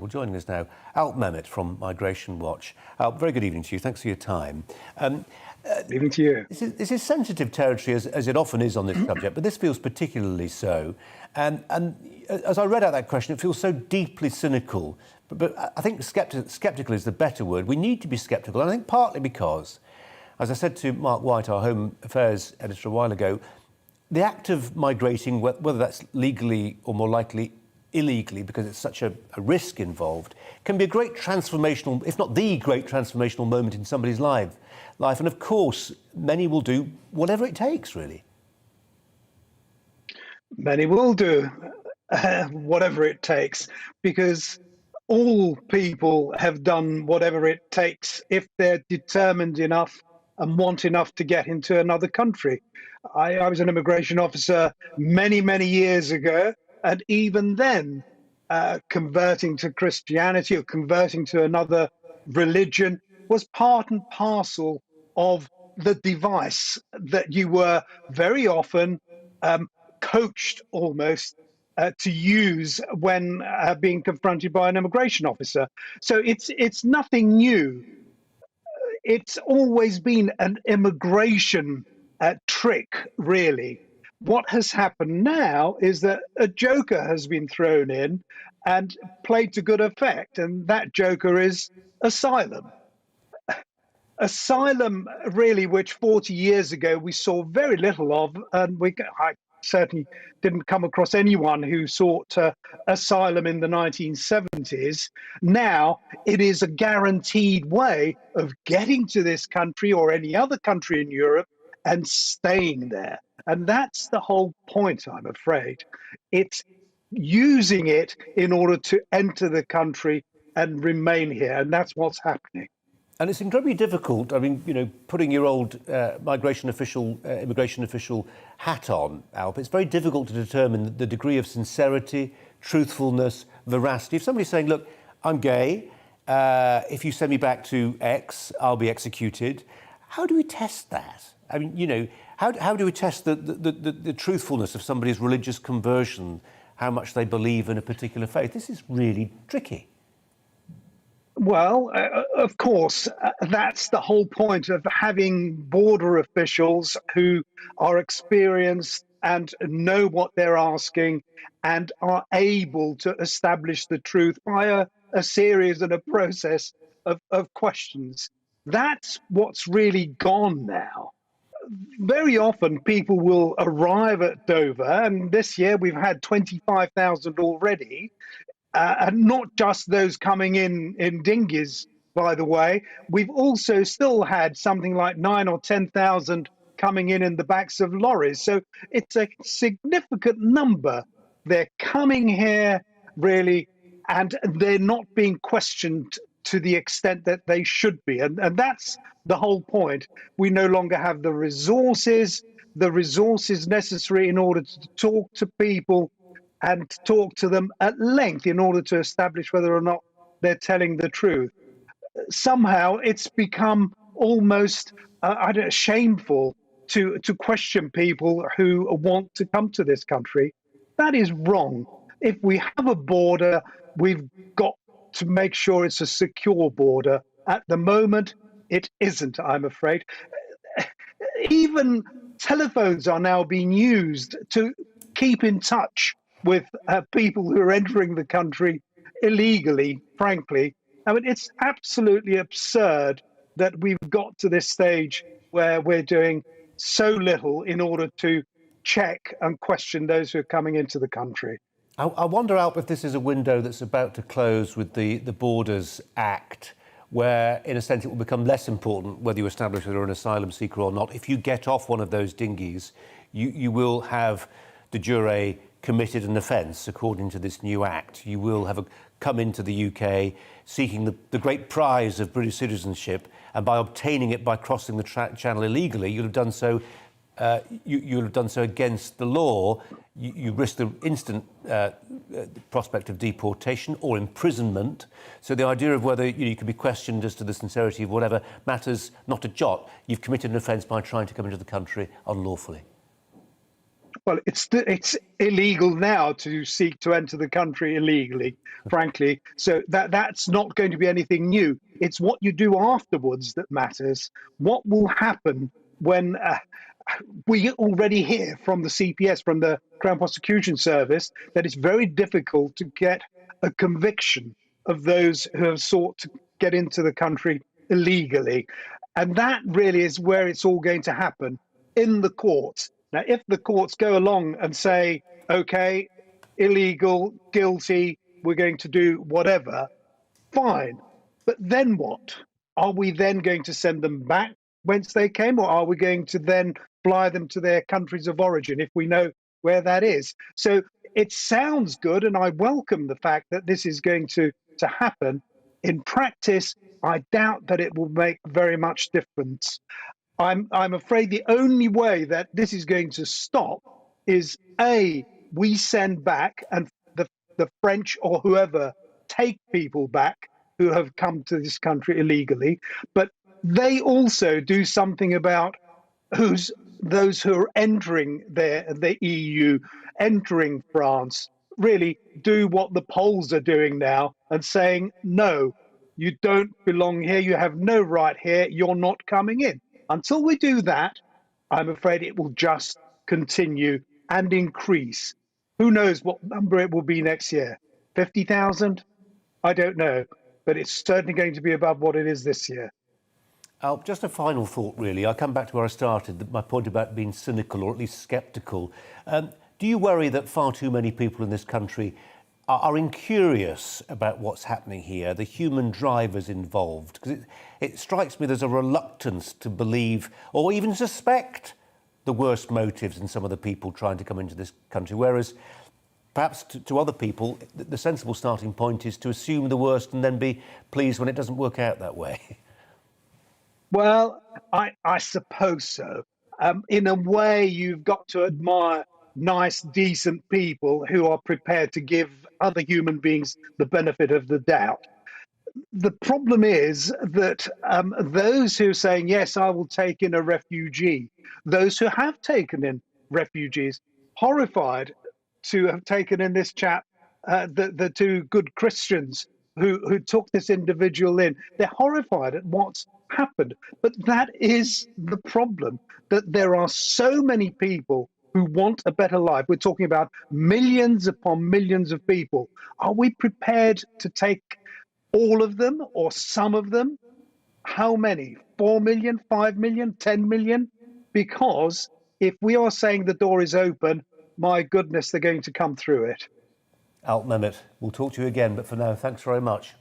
Well, joining us now, Alp Mehmet from Migration Watch. Alp, very good evening to you. Thanks for your time. Good evening to you. This is sensitive territory, as it often is on this subject, but this feels particularly so. And as I read out that question, it feels so deeply cynical. But I think sceptical is the better word. We need to be sceptical, and I think partly because, as I said to Mark White, our Home Affairs editor, a while ago, the act of migrating, whether that's legally or more likely illegally, because it's such a risk involved, can be a great transformational, if not the great transformational moment in somebody's life. And of course, many will do whatever it takes, really. Many will do whatever it takes, because all people have done whatever it takes if they're determined enough and want enough to get into another country. I was an immigration officer many, many years ago, and even then, converting to Christianity or converting to another religion was part and parcel of the device that you were very often coached almost to use when being confronted by an immigration officer. So it's nothing new. It's always been an immigration trick, really. What has happened now is that a joker has been thrown in and played to good effect, and that joker is asylum. Asylum, really, which 40 years ago we saw very little of, and I certainly didn't come across anyone who sought asylum in the 1970s. Now it is a guaranteed way of getting to this country or any other country in Europe and staying there. And that's the whole point, I'm afraid. It's using it in order to enter the country and remain here, and that's what's happening. And it's incredibly difficult. I mean, putting your old immigration official hat on, Alp, it's very difficult to determine the degree of sincerity, truthfulness, veracity. If somebody's saying, look, I'm gay, if you send me back to X, I'll be executed. How do we test that? I mean, how do we test the truthfulness of somebody's religious conversion, how much they believe in a particular faith? This is really tricky. Well, of course, that's the whole point of having border officials who are experienced and know what they're asking and are able to establish the truth by a series and a process of questions. That's what's really gone now. Very often people will arrive at Dover, and this year we've had 25,000 already. And not just those coming in dinghies, by the way. We've also still had something like 9,000 or 10,000 coming in the backs of lorries. So it's a significant number. They're coming here, really, and they're not being questioned to the extent that they should be. And that's the whole point. We no longer have the resources necessary in order to talk to people and talk to them at length in order to establish whether or not they're telling the truth. Somehow it's become almost shameful to question people who want to come to this country. That is wrong. If we have a border, we've got to make sure it's a secure border. At the moment, it isn't, I'm afraid. Even telephones are now being used to keep in touch with people who are entering the country illegally, frankly. I mean, it's absolutely absurd that we've got to this stage where we're doing so little in order to check and question those who are coming into the country. I wonder, Alp, if this is a window that's about to close with the Borders Act, where, in a sense, it will become less important whether you establish whether you're an asylum seeker or not. If you get off one of those dinghies, you will have de jure committed an offence according to this new act. You will have come into the UK seeking the great prize of British citizenship, and by obtaining it by crossing the channel illegally, you'll have done so. You'll have done so against the law. You risk the instant prospect of deportation or imprisonment. So the idea of whether you can be questioned as to the sincerity of whatever matters not a jot. You've committed an offence by trying to come into the country unlawfully. Well, it's illegal now to seek to enter the country illegally, frankly. So that's not going to be anything new. It's what you do afterwards that matters. What will happen when we already hear from the CPS, from the Crown Prosecution Service, that it's very difficult to get a conviction of those who have sought to get into the country illegally. And that really is where it's all going to happen, in the courts. Now, if the courts go along and say, okay, illegal, guilty, we're going to do whatever, fine. But then what? Are we then going to send them back whence they came, or are we going to then fly them to their countries of origin if we know where that is? So it sounds good, and I welcome the fact that this is going to happen. In practice, I doubt that it will make very much difference. I'm afraid the only way that this is going to stop is we send back, and the French or whoever take people back who have come to this country illegally, but they also do something about those who are entering the EU, entering France, really do what the Poles are doing now and saying, no, you don't belong here, you have no right here, you're not coming in. Until we do that, I'm afraid it will just continue and increase. Who knows what number it will be next year? 50,000? I don't know, but it's certainly going to be above what it is this year. Alp, just a final thought, really. I come back to where I started, my point about being cynical or at least sceptical. Do you worry that far too many people in this country are incurious about what's happening here, the human drivers involved? Because it strikes me there's a reluctance to believe or even suspect the worst motives in some of the people trying to come into this country, whereas perhaps to other people, the sensible starting point is to assume the worst and then be pleased when it doesn't work out that way. Well, I suppose so. In a way, you've got to admire nice, decent people who are prepared to give other human beings the benefit of the doubt. The problem is that those who are saying, yes, I will take in a refugee, those who have taken in refugees, horrified to have taken in this chap, the two good Christians who took this individual in. They're horrified at what's happened. But that is the problem, that there are so many people who want a better life. We're talking about millions upon millions of people. Are we prepared to take all of them or some of them? How many? 4 million, 5 million, 10 million? Because if we are saying the door is open, my goodness, they're going to come through it. Alp Mehmet, we'll talk to you again, but for now, thanks very much.